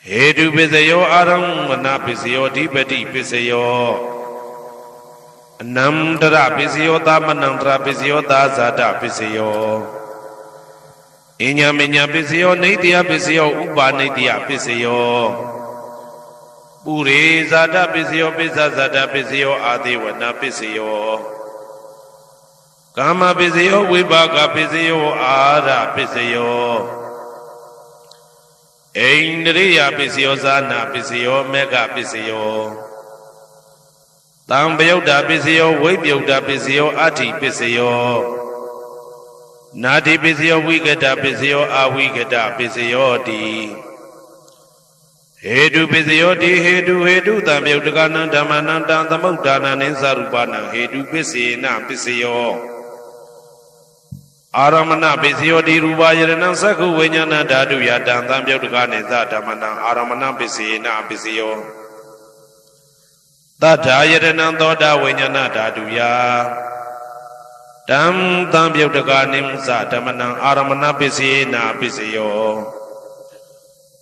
Hedu Pisayo Aram Napisio Dipeti Pisayo Namdra Pisio Tamanandra Pisio Tazada Pisio Inya Minya Pisio Nitia Pisio Upa Nitia Pisio Puri Zada Pisio Pisa Zada Pisio Adiwana Pisio Kama Pisio Vibaka Pisio Ada Pisio Indriya Pisio Zana Pisio Mega Pisio Tambyuda Pisio Vibyuda Pisio Ati Pisio Nati Pisio Wigata Pisio Awigata Pisio Di Hedu Pisio Di Hedu Tambyudagana Damananda Tamudana Ninsarupana Hedu Pisina Pisio Aramana Pisio Di Rubayana Saku Vinyana Dadu Yatan Tambyudagane Zatamana Aramana Pisina Pisio Tata Yadana Toda Vinyana Dadu Ya Tam Tambyudaganim Zatamana Aramana Pisina Pisio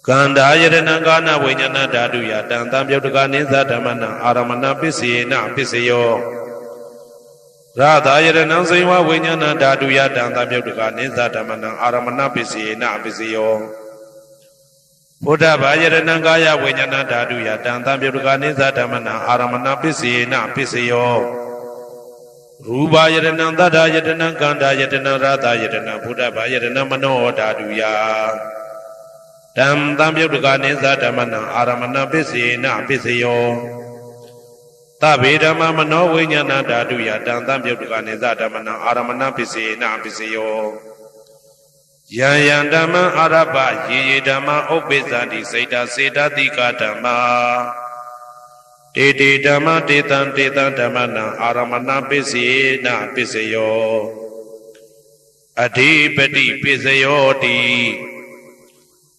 Kanda Yadana Gana Vinyana Dadu Yatan Tambyudagane Zatamana Aramana Pisina Pisio Radha Yadana Siva Vinyana Dadu Yatan Tambyudagane Zatamana Aramana Pisina Pisio Buddha Yadana Gaya Vinyana Dadu Yatan Tambyudagane Zatamana Aramana Pisina Pisio Ruba Yadana Dada Yadana Ganda Yadana Radha Yadana Buddha Yadana Mano Dadu Ya Tam Tambyudagane Zatamana Aramana Pisina Pisio Tabidama Mano Vinyana Dadu Yatan Tambyudagane Zatamana Aramana Pisina Pisio Yayandama Araba Yidama Obezadi Seda Seda Dikatama Dede Dama Detan Detan Damana Aramana Pisina Pisio Adipati Pisio Di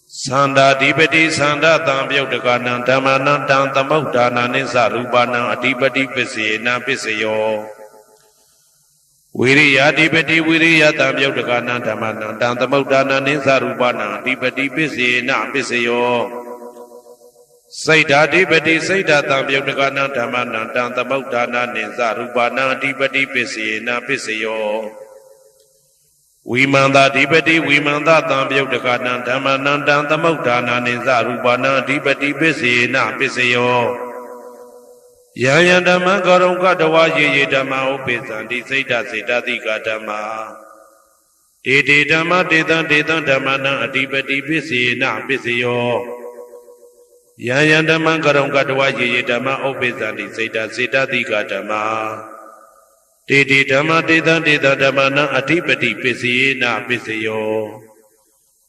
Sanda Dipati Sanda Tambyudagana Damana Tantamudana Nisarupana Adipati Pisina Pisio Viriya Dipati Viriya Tambyudagana Damana Tantamudana Nisarupana Adipati Pisina Pisio Saida Dipati Saida Tambyudagana Damana Tantamudana Nisarupana Adipati Pisina Pisio Vimanda Dipati Vimanda Tambyudagana Damana Tantamudana Nisarupana Adipati Pisina Pisio Yayandama Garonga Dawaji Dama Upizandi Saida Saida Dikatama Dede Dama Dedan Dedan Damana Adipati Pisina Pisio Yayandama Garonga Dawaji Dama Upizandi Saida Saida Dikatama Dede Dama Dedan Dedan Damana Adipati Pisina Pisio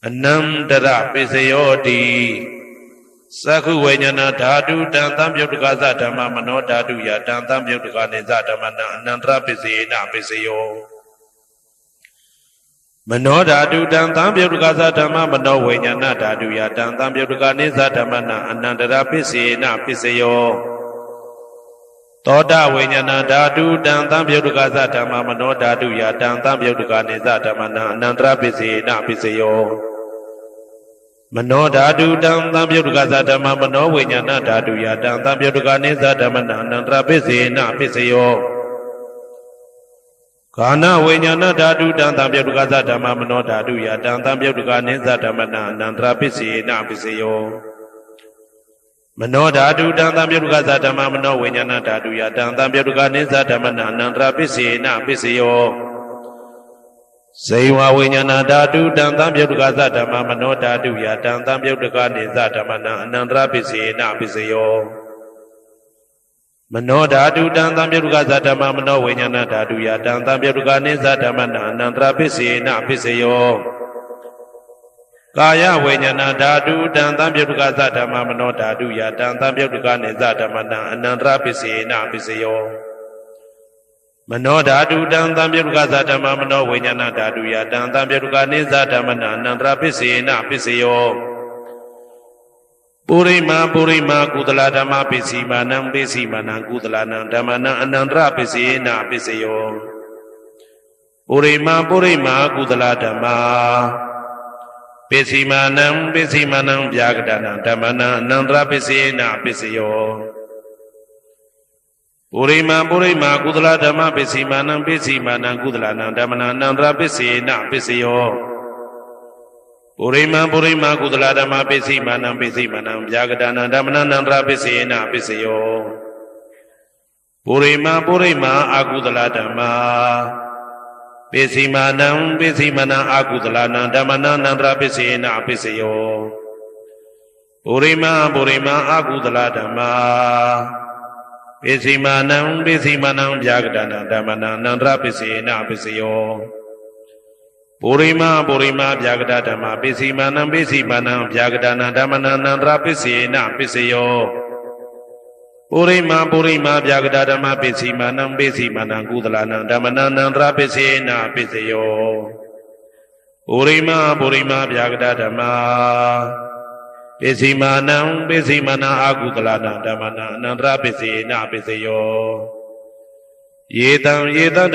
Anamdara Pisio Di Saku Vinyana Dadu Dan Tambyudagaza Dhamma Mano Dadu Ya Dan Tambyudagane Zadamana Anandra Pisina Pisio Mano Dadu Dan Tambyudagaza Dhamma Mano Vinyana Dadu Ya Dan Tambyudagane Zadamana Anandra Pisina Pisio Toda Vinyana Dadu Dan Tambyudagaza Dhamma Mano Dadu Ya Dan Tambyudagane Zadamana Anandra Pisina Pisio Mano Dadu Dan Tambyudagaza Dhamma Mano Vinyana Dadu Ya Dan Tambyudagane Zadamana Anandra Pisina Pisio Kana Vinyana Dadu Dan Tambyudagaza Dhamma Mano Dadu Ya Dan Tambyudagane Zadamana Anandra Pisina Pisio Mano Dadu Dan Tambyudagaza Dhamma Mano Vinyana Dadu Ya Dan Tambyudagane Zadamana Anandra Pisina Pisio Seiwa Vinyana Dadu Dan Tambyudagaza Dhamma Mano Dadu Ya Dan Tambyudagane Zadamana Anandra Pisina Pisio Mano Dadu Dan Tambyudagaza Dhamma Mano Vinyana Dadu Ya Dan Tambyudagane Zadamana Anandra Pisina Pisio Kaya Vinyana Dadu Dan Tambyudagaza Dhamma Mano Dadu Ya Dan Tambyudagane Zadamana Anandra Pisina Pisio Mano Dadu Dan Tambyudagaza Dhamma Mano Vinyana Dadu Ya Dan Tambyudagane Zadamana Anandra Pisina Pisio Purima Kudala Dhamma Pisimanam Pisimanam Kudalana Dhammana Anandra Pisina Pisio Purima Kudala Dhamma ပိစီမာနံဗျာကတနာဓမ္မနံအနန္တရပစ္စေနပစ္စယောပုရိမာကုသလဓမ္မပိစီမာနံကုသလနံဓမ္မနံအနန္တရပစ္စေနပစ္စယောပုရိမာကုသလဓမ္မပိစီမာနံဗျာကတနာဓမ္မနံအနန္တရပစ္စေနပစ္စယောပုရိမာအကုသလဓမ္မပိစီမာနံအကုသလနံဓမ္မနံအနန္တရပစ္စေနပစ္စယောပုရိမာအကုသလဓမ္မပိစီမာနံဗျာကတနာဓမ္မနံအနန္တရပစ္စေနပစ္စယောပုရိမာဗျာကတဓမ္မပိစီမာနံဗျာကတနာဓမ္မနံအနန္တရပစ္စေနပစ္စယောပုရိမာဗျာကတဓမ္မပိစီမာနံကုသလနံဓမ္မနံအနန္တရပစ္စေနပစ္စယောပုရိမာဗျာကတဓမ္မပိစီမာနံအကုသလနံဓမ္မနံအနန္တရပစ္စေနပစ္စယောယေတံ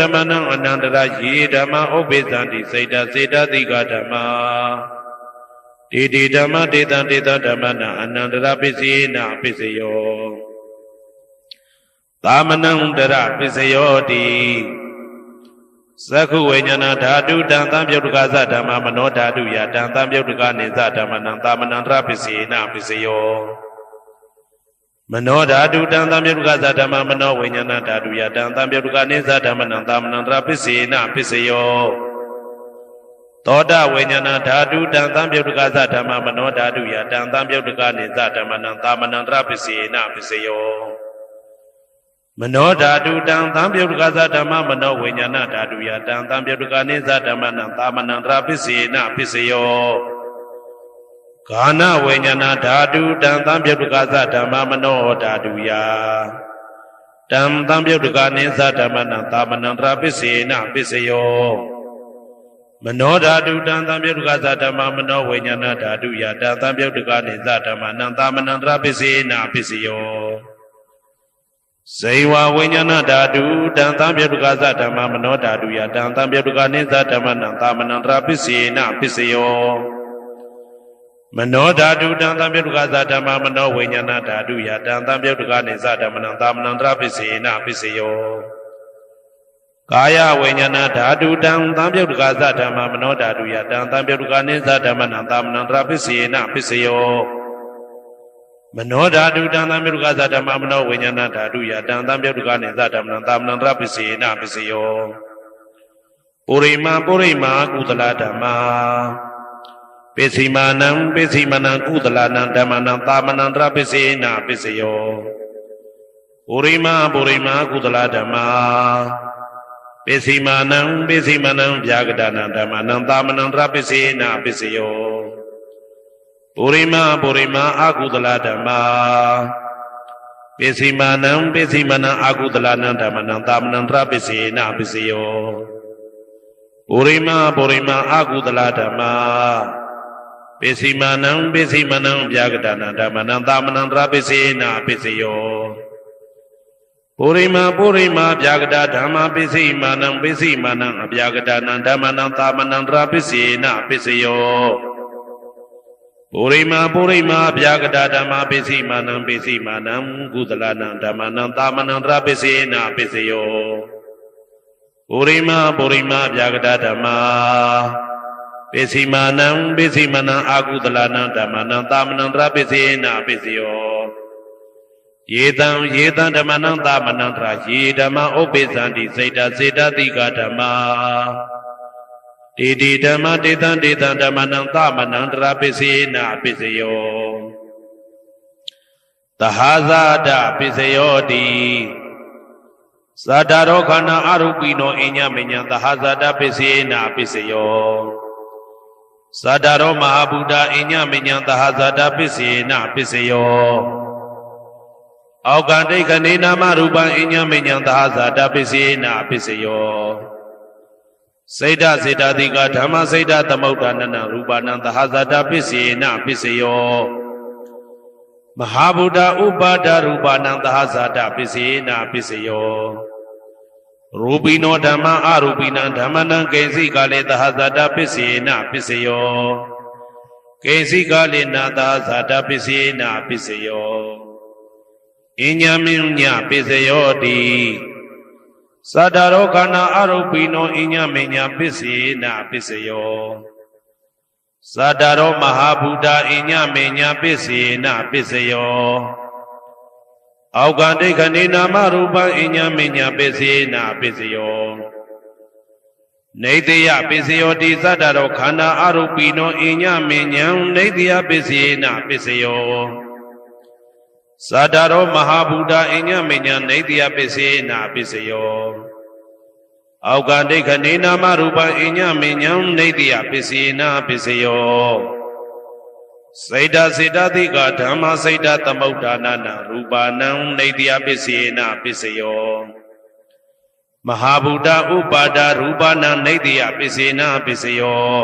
ဓမ္မနံအနန္တရယေဓမ္မဥပ္ပေသန္တိစေတသိကဓမ္မာတေဓမ္မတေတံဓမ္မနံအနန္တရပစ္စေနပစ္စယောသာမနံတရပစ္စယောတိသက္ခုဝိညာဏဓာတုတံသံပြုတ်တကသဓမ္မမနောဓာတုယတံသံပြုတ်တကနေသဓမ္မနံသာမနံတရပစ္စေနပစ္စယောမနောဓာတုတံသံပြုတ်တကသဓမ္မမနောဝိညာဏဓာတုယတံသံပြုတ်တကနေသဓမ္မနံသာမနံတရပစ္စေနပစ္စယောသောတဝိညာဏဓာတုတံသံပြုတ်တကသဓမ္မမနောဓာတုယတံသံပြုတ်တကနေသဓမ္မနံသာမနံတရပစ္စေနပစ္စယောမနောဓာတုတံသံပြုတ်တကသဓမ္မမနောဝိညာဏဓာတုယတံသံပြုတ်တကနေသဓမ္မနံသာမနံတရပစ္စေနပစ္စယောဂာနဝိညာဏဓာတုတံသံပြုတ်တကသဓမ္မမနောဓာတုယတံသံပြုတ်တကနေသဓမ္မနံသာမနံတရပစ္စေနပစ္စယောမနောဓာတုတံသံပြုတ်တကသဓမ္မမနောဝိညာဏဓာတုယတံသံပြုတ်တကနေသဓမ္မနံသာမနံတရပစ္စေနပစ္စယောဇေဝဝိညာဏဓာတုတံသံပြုတ်တကသဓမ္မမနောဓာတုယတံသံပြုတ်တကနေသဓမ္မနံသာမနံတရပစ္စေနပစ္စယောမနောဓာတုတံသံပြုတ်တကသဓမ္မမနောဝိညာဏဓာတုယတံသံပြုတ်တကနေသဓမ္မနံသာမနံတရပစ္စေနပစ္စယောကာယဝိညာဏဓာတုတံသံပြုတ်တကသဓမ္မမနောဓာတုယတံသံပြုတ်တကနေသဓမ္မနံသာမနံတရပစ္စေနပစ္စယောမနောဓာတုတံသံပြုတ်တကသဓမ္မမနောဝိညာဏဓာတုယတံသံပြုတ်တကနေသဓမ္မနံသာမနံတရပစ္စေနပစ္စယောပုရိမာကုသလဓမ္မာပိစီမာနံကုသလနံဓမ္မနံသာမနံတရပစ္စေနပစ္စယောပုရိမာကုသလဓမ္မာပိစီမာနံဗျာကတနာဓမ္မနံသာမနံတရပစ္စေနပစ္စယောပုရိမာအကုသလဓမ္မာပိစီမာနံအကုသလနံဓမ္မနံသာမနံတရပစ္စေနပစ္စယောပုရိမာအကုသလဓမ္မာပိစီမာနံဗျာကတနာဓမ္မနံသာမနံတရပစ္စေနပစ္စယောပုရိမာဗျာကတဓမ္မပိစီမာနံအဗျာကတနာဓမ္မနံသာမနံတရပစ္စေနပစ္စယောပုရိမာဗျာကတဓမ္မပိစီမာနံကုသလနံဓမ္မနံသာမနံတရပစ္စေနပစ္စယောပုရိမာဗျာကတဓမ္မပိစီမာနံအာကုသလနံဓမ္မနံသာမနံတရပစ္စေနပစ္စယောယေတံဓမ္မနံသာမနံတရယေဓမ္မဥပ္ပေသန္တိစေတသိကဓမ္မာတေဓမ္မတေတံဓမ္မနံသာမနံတရပစ္စေနပစ္စယောသဟာဇာတပစ္စယောတိဇာတာရောခန္ဓာအရူပိနောအညမညံသဟာဇာတပစ္စေနပစ္စယောဇာတာရောမဟာဗုဒ္ဓအညမညံသဟာဇာတပစ္စေနပစ္စယောအောက်ကတိခဏေနာမရူပံအညမညံသဟာဇာတပစ္စေနပစ္စယောစေတသိကဓမ္မစေတသမုဋ္ဌာနနရူပနံသဟာဇာတပစ္စေနပစ္စယောမဟာဗုဒ္ဓဥပါဒရူပနံသဟာဇာတပစ္စေနပစ္စယောရူပိနောဓမ္မအရူပိနံဓမ္မနံကိဉ္စိကလေသဟာဇာတပစ္စေနပစ္စယော ကေစီကာလေနာသာဇာတပစ္စယေနာပစ္စယောအညမင်းညပစ္စယောတိသတ္တရောခန္ဓာအရုပိနောအညမညပစ္စယေနာပစ္စယောသတ္တရောမဟာဗုဒ္ဓအညမညပစ္စယေနာပစ္စယောအောက်ကဒိဋ္ဌနေနာမရူပံအညမညပစ္စယေနာပစ္စယောနေတယပစ္စယောတိသတ္တရောခန္ဓာအရုပိနောအညမညံနေတယပစ္စယေနာပစ္စယောသတ္တရောမဟာဗုဒ္ဓအညမညံနေတယပစ္စယေနာပစ္စယောအောက်ကဒိဋ္ဌနေနာမရူပံအညမညံနေတယပစ္စယေနာပစ္စယောစေတစေတသိကဓမ္မစေတသမုဋ္ဌာနာနာရူပနံနေတယပစ္စယေနာပစ္စယောမဟာဗုဒ္ဓဥပါဒရူပနံနေတယပစ္စေနာပစ္စယော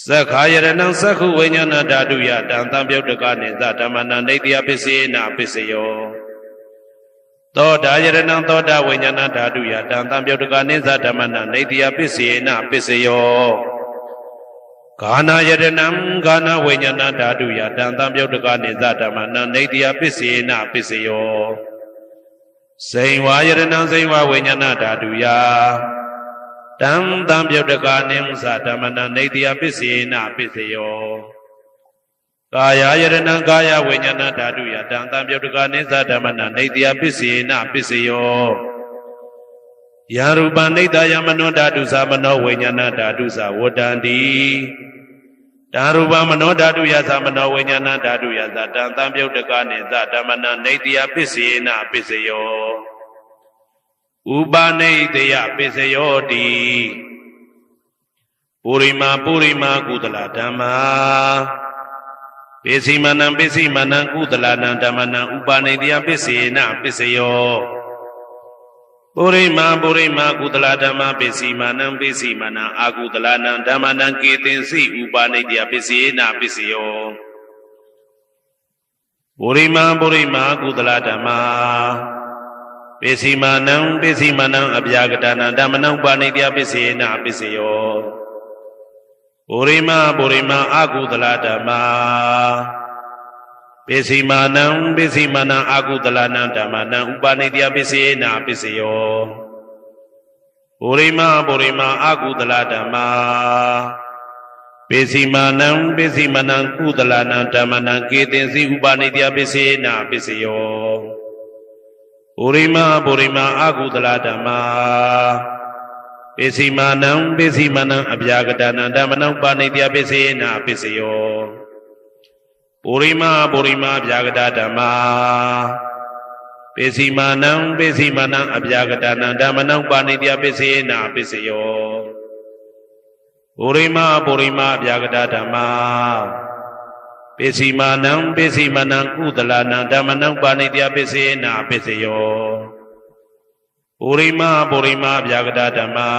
သက္ခာယရဏံသက္ခုဝိညာဏဓာတုယတံသံပြုတ်တကနေသဓမ္မနာနေတယပစ္စေနာပစ္စယောသောတာယရဏံသောတာဝိညာဏဓာတုယတံသံပြုတ်တကနေသဓမ္မနာနေတယပစ္စေနာပစ္စယောဂာနာယရဏံဂာနာဝိညာဏဓာတုယတံသံပြုတ်တကနေသဓမ္မနာနေတယပစ္စေနာပစ္စယောစိန်ဝါယရဏံစိန်ဝါဝိညာဏဓာတုယတံသံပြုတ်တကနေသဓမ္မနာနေတယပစ္စေနာပစ္စယောကာယယရဏံကာယဝိညာဏဓာတုယတံသံပြုတ်တကနေသဓမ္မနာနေတယပစ္စေနာပစ္စယောယရူပနိတယမနောဓာတုသမနောဝိညာဏဓာတုသဝတ္တန္တိဓာရူပမနောဓာတုယသမနောဝိညာဏဓာတုယသတံသံပြုတ်တကနေသဓမ္မနာနေတယပစ္စေနာပစ္စယောဥပနိတယပစ္စယောတိပုရိမာကုသလဓမ္မာပစ္စည်းမနံကုသလနံဓမ္မနံဥပနိတယပစ္စေနာပစ္စယောပုရိမာကုသလဓမ္မပစ္စည်းမနံအာကုသလနံဓမ္မနံကေတင်စီဥပနိတယပစ္စေနာပစ္စယောပုရိမာကုသလဓမ္မာပစ္စည်းမနံအပြာကတနာဓမ္မနံဥပနိတယပစ္စေနာပစ္စယောပုရိမာအာကုသလဓမ္မာပစ္စည်းမနံအာကုသလနံဓမ္မနံဥပနိတယပစ္စေနာပစ္စယောပုရိမာအာကုသလဓမ္မာပစ္စည်းမနံကုသလနံဓမ္မနံကေတင်စီဥပနိတယပစ္စေနာပစ္စယောပုရိမာအာကုသလဓမ္မာပစ္စည်းမနံအပြာကတနာဓမ္မနံဥပနိတယပစ္စေနာပစ္စယောပုရိမာဗျာကတဓမ္မာပစ္စည်းမနံအပြာကတနာဓမ္မနံဥပနိတယပစ္စေနာပစ္စယောပုရိမာဗျာကတဓမ္မာပစ္စည်းမနံကုသလနံဓမ္မနံဥပနိတယပစ္စေနာပစ္စယောပုရိမာဗျာကတဓမ္မာ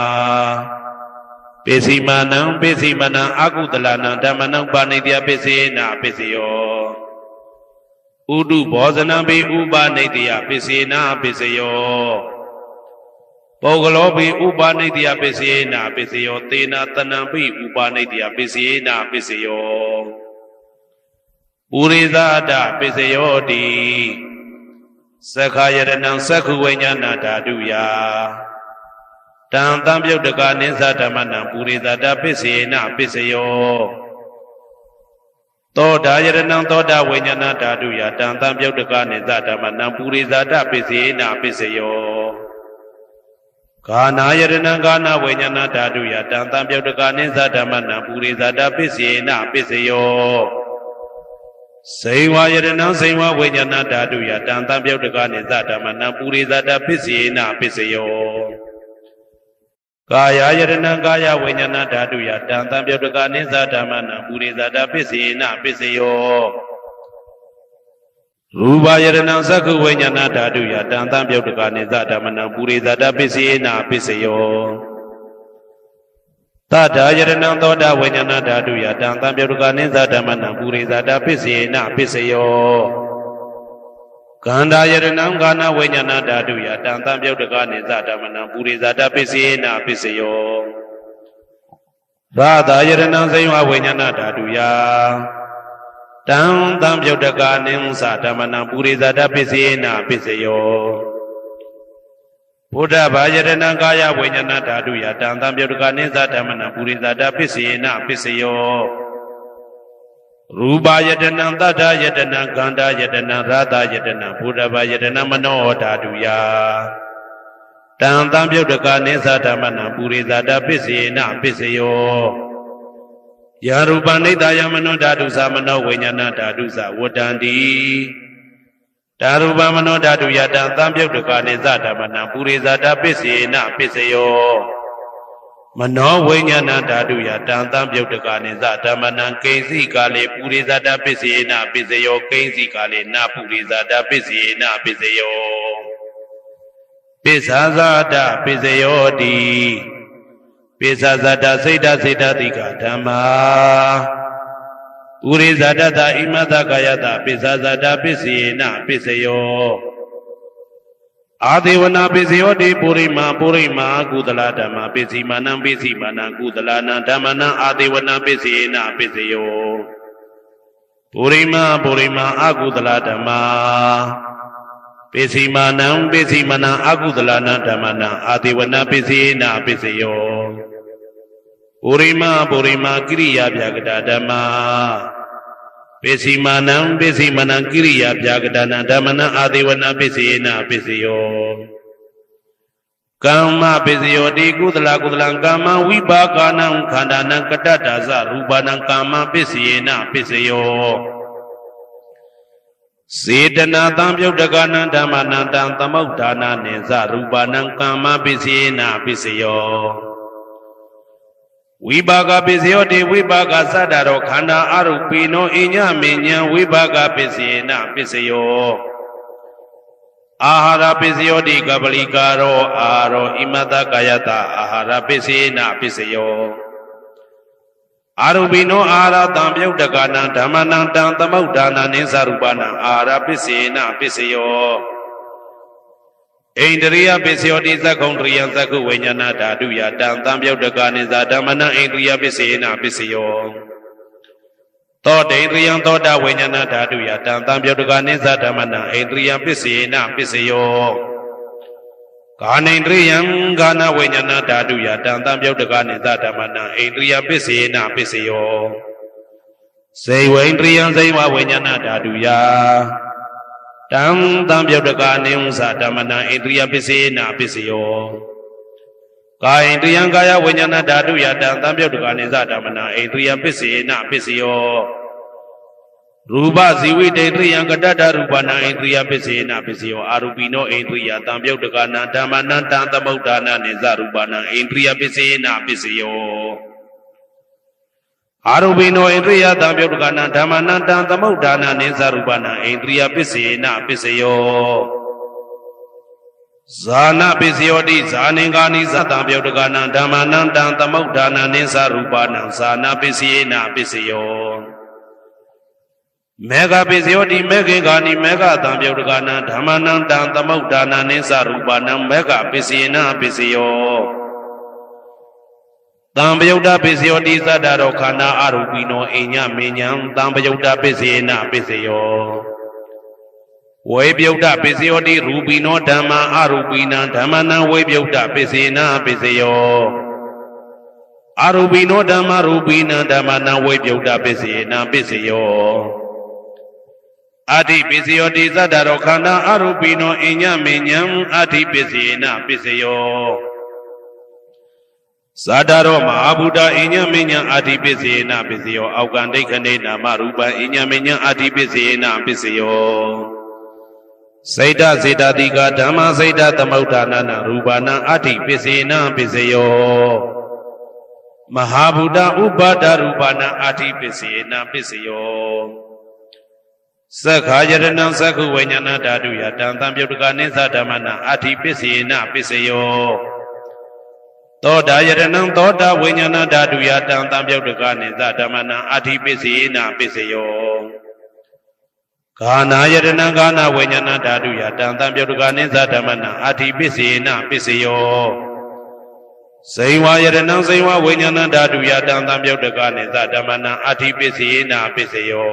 ပစ္စည်းမနံအာကုသလနံဓမ္မနံဥပနိတယပစ္စေနာပစ္စယောဥဒုဘောဇနံပိဥပနိတယပစ္စေနာပစ္စယောပုဂ္ဂလောပိဥပနိတယပစ္စေနာပစ္စယောသေနာတနံပိဥပနိတယပစ္စေနာပစ္စယောပုရိသဒပစ္စယောတိသက္ခာယရဏံသက္ခုဝိညာဏဓာတုယတံသံပြုတ်တကနိသဓမ္မနံပုရိသဒပစ္စေနာပစ္စယောသောတာယရဏံသောတာဝိညာဏဓာတုယတံသံပြုတ်တကနိသဓမ္မနံပုရိသဒပစ္စေနာပစ္စယောဂာနာယရဏံဂာနာဝိညာဏဓာတုယတံသံပြုတ်တကနိသဓမ္မနံပုရိသဒပစ္စေနာပစ္စယောစိန်ဝါယရဏံစိန်ဝါဝိညာဏဓာတုယတံသံပြုတ်တကနိသဓမ္မနံပုရိသဒပစ္စေနာပစ္စယောကာယယရဏံကာယဝိညာဏဓာတုယတံသံပြုတ်တကနိသဓမ္မနံပုရိသဒပစ္စေနာပစ္စယောရူပယရဏံသက္ခုဝိညာဏဓာတုယတံသံပြုတ်တကနိသဓမ္မနံပုရိသဒပစ္စေနာပစ္စယောသတ္တယရဏံသောတာဝိညာဏဓာတုယတံသံပြုတ်တကနိသဓမ္မနံပုရိသဒပစ္စေနာပစ္စယောကန္တာယရဏံကာနဝိညာဏဓာတုယတံသံပြုတ်တကနိသဓမ္မနံပုရိသဒပစ္စေနာပစ္စယော Radha Yadana Saywa Vinyana Daduya Tam Tam Yodaka Nimsa Tamana Purizada Pisina Pisayo Buddha Bhajadana Gaya Vinyana Daduya Tam Tam Yodaka Nimsa Tamana Purizada Pisina Pisayo Ruba Yadana Dada Yadana Ganda Yadana Radha Yadana Buddha Bhajadana Mano Daduya Tam Tam Yodaka Nimsa Tamana Purizada Pisina Pisayo Yaruba Nida Yamano Dadusa Mano Vinyana Dadusa Wodandi Daruba Mano Dadu Yada Tam Yodaka Nimsa Tamana Purizada Pisina Pisayo Mano Vinyana Dadu Yada Tam Yodaka Nimsa Tamana Kaisi Kale Purizada Pisina Pisayo Kaisi Kale Na Purizada Pisina Pisayo Pisazada Pisayo Di Pisazada Seda Seda Dika Dhamma Purizada Da Imada Gayata Pisazada Pisina Pisayo Adivana Pisayo Di Purima Purima Gudala Dhamma Pisimana Pisimana Gudalana Dhammana Adivana Pisina Pisayo Purima Purima Agudala Dhamma Pisimana Pisimana Agudalana Dhammana Adivana Pisina Pisayo Purima Purima Kiriya Vyagada Dhamma Pisimana Pisimana Kiriya Vyagadana Dhammana Adivana Pisina Pisayo Kama Pisayo Di Gudala Gudalang Kama Vibhaganang Khandanang Kadadaza Rubanang Kama Pisina Pisayo Sedana Tam Yodaka Dhammana Tam Tamaudana Neza Rubanang Kama Pisina Pisayo Vibhaga Pisayo Di Vibhaga Sadaro Khanda Arupino Inya Minya Vibhaga Pisina Pisayo Ahara Pisayo Di Kabalikaro Aro Imada Kayata Ahara Pisina Pisayo Arubino Ara Tam Yodaka Dhammana Tam Tamaudana Neza Rubanang Ahara Pisina Pisayo Indriya Pisayo Di Sakondriya Saku Vinyana Daduya Tam Tam Yodaka Nimsa Dhammana Indriya Pisina Pisayo Toda Indriya Toda Vinyana Daduya Tam Tam Yodaka Nimsa Dhammana Indriya Pisina Pisayo Gana Indriya Gana Vinyana Daduya Tam Tam Yodaka Nimsa Dhammana Indriya Pisina Pisayo Seiwa Indriya Seiwa Vinyana Daduya Tam Tam Yodaka Nimsa Dhammana Indriya Pisina Pisayo Kaya Indriya Kaya Vinyana Daduya Tam Tam Yodaka Nimsa Dhammana Indriya Pisina Pisayo Ruba Zivi Indriya Kadada Rubana Indriya Pisina Pisayo Arupino Indriya Tam Yodaka Dhammana Tam Tamaudana Nimsa Rubana Indriya Pisina Pisayo Arubino Indriya Tam Yodaka Dhammana Tam Tamaudana Nimsa Rubana Indriya Pisina Pisayo Zana Pisayo Di Zaningani Tam Yodaka Dhammana Tam Tamaudana Nimsa Rubana Zana Pisina Pisayo Mega Pisayo Di Megingani Mega Tam Yodaka Dhammana Tam Tamaudana Nimsa Rubana Mega Pisina Pisayo Tam Yodaka Pisayo Di Sadaro Khanda Arupino Inya Minyam Tam Yodaka Pisina Pisayo Web Yodaka Pisayo Di Rubino Dhamma Arupina Dhammana Web Yodaka Pisina Pisayo Arupino Dhamma Rubina Dhammana Web Yodaka Pisina Pisayo Adi Pisayo Di Sadaro Khanda Arupino Inya Minyam Adi Pisina Pisayo Sadaro Mahabuddha Inya Minya Adi Pisina Pisayo Aukandai Khande Nama Rupa Inya Minya Adi Pisina Pisayo Saida Seda Dika Dhamma Saida Tamaudana Rupana Adi Pisina Pisayo Mahabuddha Upada Rupana Adi Pisina Pisayo Sakhayarana Sakhu Vinyana Daduya Tam Tam Yodaka Nimsa Dhammana Adi Pisina Pisayo Toda Yarana Toda Vinyana Daduya Tam Tam Yodaka Nimsa Dhammana Adi Pisina Pisayo Gana Yarana Gana Vinyana Daduya Tam Tam Yodaka Nimsa Dhammana Adi Pisina Pisayo စိန်ဝါယတနံစိန်ဝါဝိညာဏဓာတုယတံသံပြုတ်တကနေသဓမ္မနံအဋ္ဌိပစ္စယေနာပစ္စယော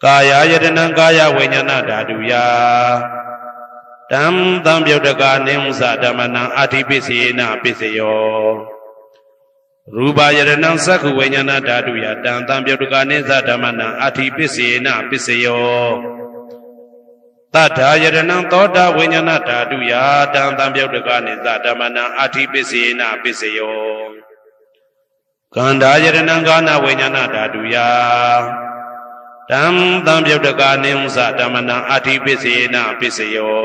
ကာယယတနံကာယဝိညာဏဓာတုယတံသံပြုတ်တကနေသဓမ္မနံအဋ္ဌိပစ္စယေနာပစ္စယောရူပယတနံသက္ခုဝိညာဏဓာတုယတံသံပြုတ်တကနေသဓမ္မနံအဋ္ဌိပစ္စယေနာပစ္စယောတထာယတနံသောတာဝိညာဏဓာတုယတံသံပြုတ်တကနေသဓမ္မနံအဋ္ဌိပစ္စယေနာပစ္စယောကန္တာယတနံကာနဝိညာဏဓာတုယတံသံပြုတ်တကနေသဓမ္မနံအဋ္ဌိပစ္စယေနာပစ္စယော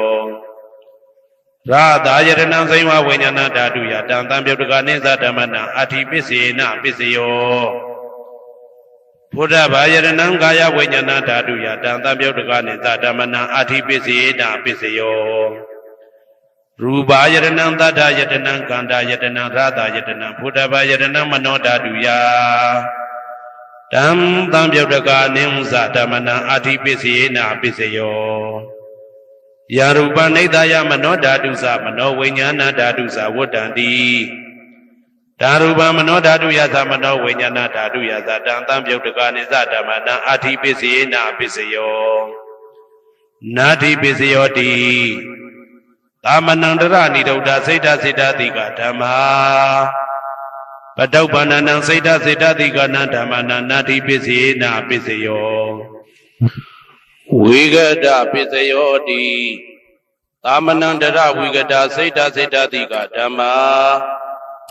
ရာသာယတနံစိန်ဝဝိညာဏဓာတုယတံသံပြုတ်တကနေသဓမ္မနံအဋ္ဌိပစ္စယေနာပစ္စယောဘုဒ္ဓဘာယတနံကာယဝိညာဏဓာတုယတံသံပြုတ်တကနေသဓမ္မနံအဋ္ဌိပစ္စယေနာပစ္စယောရူပယတနံသတ္တယတနံကန္တာယတနံရာသာယတနံဘုဒ္ဓဘာယတနံမနောဓာတုယတံသံပြုတ်တကနေသဓမ္မနံအဋ္ဌိပစ္စယေနာပစ္စယောယာရူပနိဒာယမနောဓာတုသမနောဝိညာဏဓာတုသဝတ္တံတိဓာရူပမနောဓာတုယသမနောဝိညာဏဓာတုယသတံသံပြုတ်တကနေသဓမ္မနံအဋ္ဌိပစ္စယေနာပစ္စယောနာတိပစ္စယောတိသာမဏံတရဏိဒုဒ္ဓစိတ်တစိတ္တတိကဓမ္မာပတုပ္ပန္နံစိတ်တစိတ္တတိကနံဓမ္မနံနာတိပစ္စယေနာပစ္စယောဝိဂဒပစ္စယောတိသာမဏံတရဝိဂဒစိတ်တစိတ္တတိကဓမ္မာ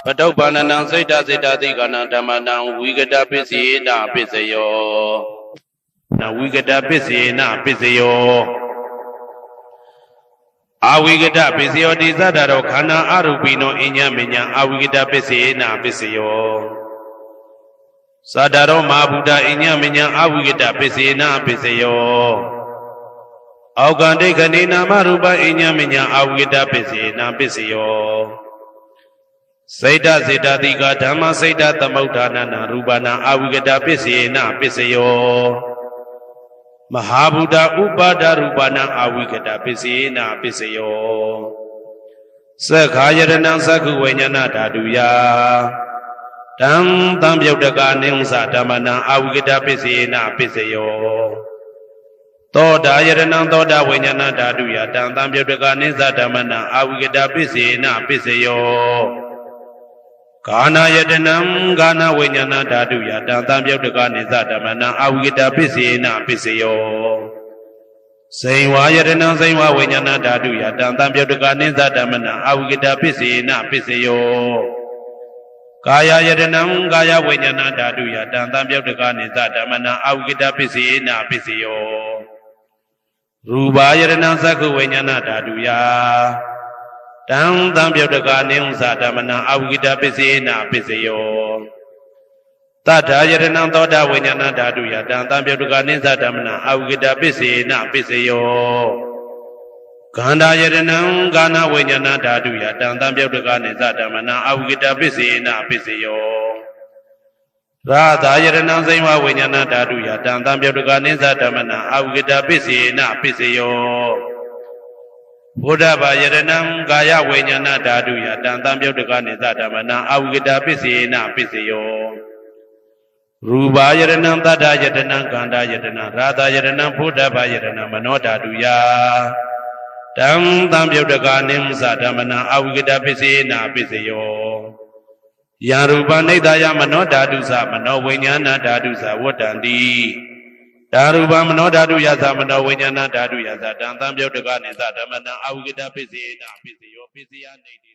ပတုပ္ပန္နံစိတ်တစိတ္တတိကနံဓမ္မနံဝိဂဒပစ္စယေနာပစ္စယောနဝိဂဒပစ္စယေနာပစ္စယောအဝိဂဒပစ္စယောတိသတ္တရောခန္ဓာအရူပိနောအညမညအဝိဂဒပစ္စယေနာပစ္စယောသတ္တရောမဟာဗုဒ္ဓအညမညအဝိဂဒပစ္စယေနာပစ္စယောအောက်ကန္တိခဏိနာမရူပအညမညအဝိဂဒပစ္စယေနာပစ္စယောစိတ်တစေတတိကဓမ္မစိတ်တသမုဋ္ဌာနနာရူပနာအဝိဂဒပစ္စယေနာပစ္စယောမဟာဗုဒ္ဓဥပါဒရူပနာအဝိဂဒပစ္စယေနာပစ္စယောသက္ခာယတနံသက္ခုဝိညာဏဓာတုယတံသံပြုတ်တကနေသဓမ္မနံအဝိဂဒပစ္စယေနာပစ္စယောသောတာယတနံသောတာဝိညာဏဓာတုယတံသံပြုတ်တကနေသဓမ္မနံအဝိဂဒပစ္စယေနာပစ္စယောကာနာယတနံကာနဝိညာဏဓာတုယတံသံပြုတ်တကနေသဓမ္မနံအဝိဂဒပစ္စယေနာပစ္စယောစိန်ဝါယတနံစိန်ဝါဝိညာဏဓာတုယတံသံပြုတ်တကနေသဓမ္မနံအဝိဂဒပစ္စယေနာပစ္စယောကာယယတနံကာယဝိညာဏဓာတုယတံသံပြုတ်တကနေသဓမ္မနံအဝိဂဒပစ္စယေနာပစ္စယောရူပယတနံသက္ခုဝိညာဏဓာတုယတံသံပြုတ်တကနေသဓမ္မနံအဝိဂဒပစ္စယေနာပစ္စယောတထာယတနံသောတာဝိညာဏဓာတုယတံသံပြုတ်တကနေသဓမ္မနံအဝိဂဒပစ္စယေနာပစ္စယောကန္တာယတနံကာနဝိညာဏဓာတုယတံသံပြုတ်တကနေသဓမ္မနံအဝိဂဒပစ္စယေနာပစ္စယောရာသာယတနံစိန်ဝဝိညာဏဓာတုယတံသံပြုတ်တကနေသဓမ္မနံအဝိဂဒပစ္စယေနာပစ္စယောဘုဒ္ဓဘာယတနံကာယဝိညာဏဓာတုယတံသံပြုတ်တကနေသဓမ္မနံအဝိဂဒပစ္စယေနာပစ္စယောရူပယတနံတတ္တယတနံကန္တာယတနံရာသာယတနံဘုဒ္ဓဘာယတနံမနောဓာတုယတံသံပြုတ်တကနေသဓမ္မနံအဝိဂဒပစ္စယေနာပစ္စယောယာရူပနိဒာယမနောဓာတုသမနောဝိညာဏဓာတုသဝတ္တံတိဓာရူပမနောဓာတုယသမနောဝိညာဏဓာတုယသတံသံပြုတ်တကနေသဓမ္မနံအဝိဂဒပစ္စယေနာပစ္စယောပစ္စယနေတိ